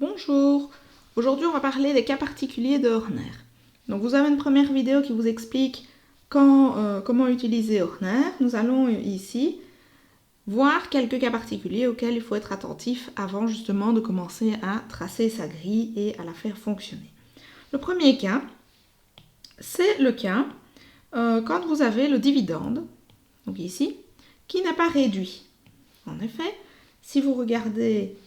Bonjour, aujourd'hui on va parler des cas particuliers de Horner. Donc vous avez une première vidéo qui vous explique comment utiliser Horner. Nous allons ici voir quelques cas particuliers auxquels il faut être attentif avant justement de commencer à tracer sa grille et à la faire fonctionner. Le premier cas, c'est le cas quand vous avez le dividende, donc ici, qui n'est pas réduit. En effet, si vous regardez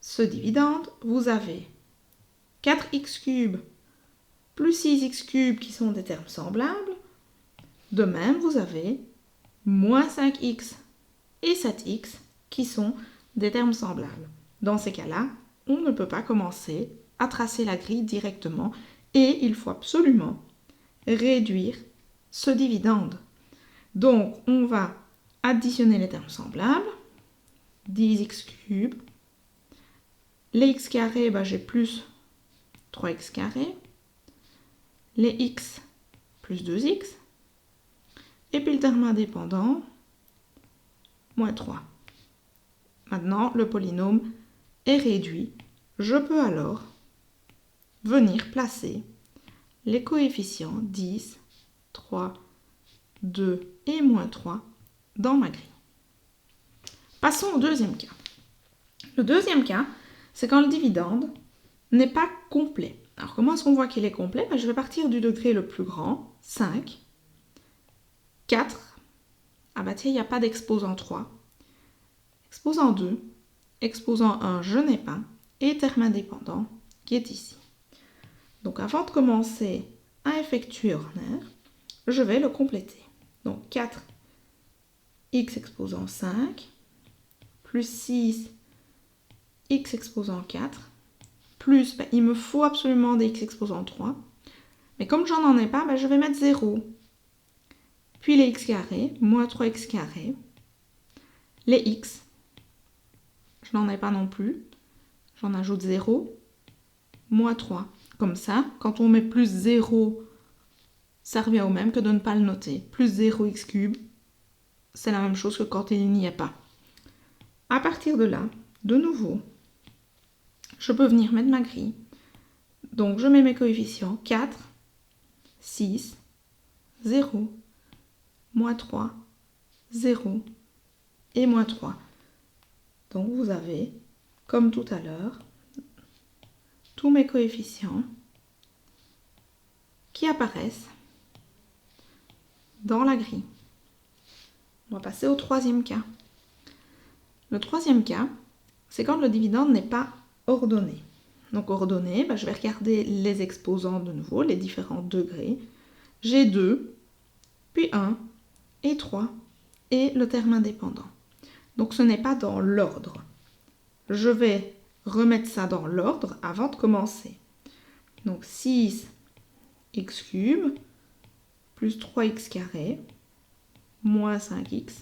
ce dividende, vous avez 4x³ plus 6x³ qui sont des termes semblables. De même, vous avez moins 5x et 7x qui sont des termes semblables. Dans ces cas-là, on ne peut pas commencer à tracer la grille directement et il faut absolument réduire ce dividende. Donc, on va additionner les termes semblables. 10x³. Les x carrés, j'ai plus 3x carré. Les x plus 2x. Et puis le terme indépendant, moins 3. Maintenant, le polynôme est réduit. Je peux alors venir placer les coefficients 10, 3, 2 et moins 3 dans ma grille. Passons au deuxième cas. Le deuxième cas, c'est quand le dividende n'est pas complet. Alors comment est-ce qu'on voit qu'il est complet? Je vais partir du degré le plus grand, 5, 4, ah tiens, il n'y a pas d'exposant 3, exposant 2, exposant 1, je n'ai pas, et terme indépendant qui est ici. Donc avant de commencer à effectuer Horner, je vais le compléter. Donc 4x exposant 5, plus 6x exposant 4, plus, il me faut absolument des x exposant 3. Mais comme j'en ai pas, je vais mettre 0. Puis les x carrés, moins 3x carré. Les x, je n'en ai pas non plus. J'en ajoute 0, moins 3. Comme ça, quand on met plus 0, ça revient au même que de ne pas le noter. Plus 0x³, c'est la même chose que quand il n'y est pas. À partir de là, de nouveau, je peux venir mettre ma grille. Donc, je mets mes coefficients 4, 6, 0, moins 3, 0 et moins 3. Donc, vous avez, comme tout à l'heure, tous mes coefficients qui apparaissent dans la grille. On va passer au troisième cas. Le troisième cas, c'est quand le dividende n'est pas ordonné. Donc ordonné, je vais regarder les exposants de nouveau, les différents degrés. J'ai 2, puis 1, et 3, et le terme indépendant. Donc ce n'est pas dans l'ordre. Je vais remettre ça dans l'ordre avant de commencer. Donc 6x³ plus 3x carré, moins 5x,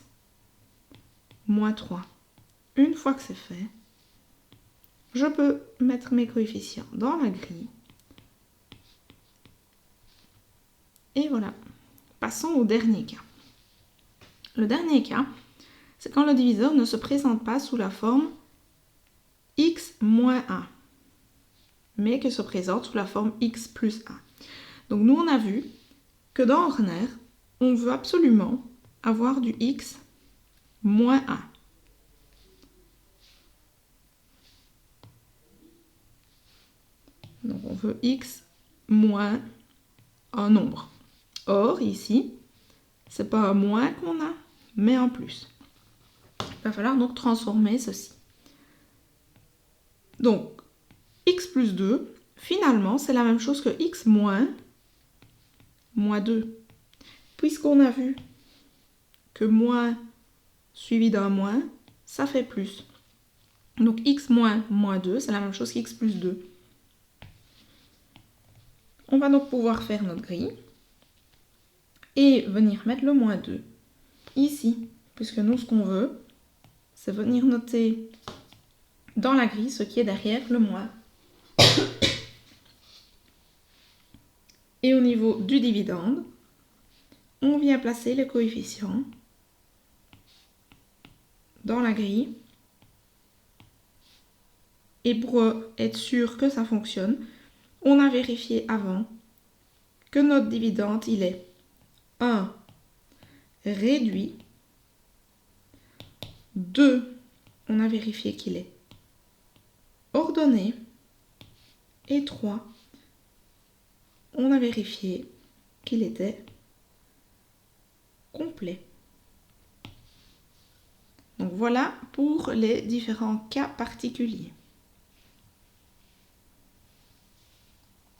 moins 3. Une fois que c'est fait, je peux mettre mes coefficients dans la grille. Et voilà. Passons au dernier cas. Le dernier cas, c'est quand le diviseur ne se présente pas sous la forme x moins 1, mais que se présente sous la forme x plus 1. Donc nous, on a vu que dans Horner, on veut absolument avoir du x moins 1. Donc on veut x moins un nombre. Or, ici, c'est pas un moins qu'on a, mais un plus. Il va falloir donc transformer ceci. Donc, x plus 2, finalement, c'est la même chose que x moins 2. Puisqu'on a vu que moins suivi d'un moins, ça fait plus. Donc, x moins 2, c'est la même chose qu'x plus 2. On va donc pouvoir faire notre grille et venir mettre le moins 2 ici, puisque nous, ce qu'on veut, c'est venir noter dans la grille ce qui est derrière le moins. Et au niveau du dividende, on vient placer les coefficients dans la grille Et pour être sûr que ça fonctionne, on a vérifié avant que notre dividende, il est 1 réduit, 2, on a vérifié qu'il est ordonné, et 3, on a vérifié qu'il était complet. Donc voilà pour les différents cas particuliers.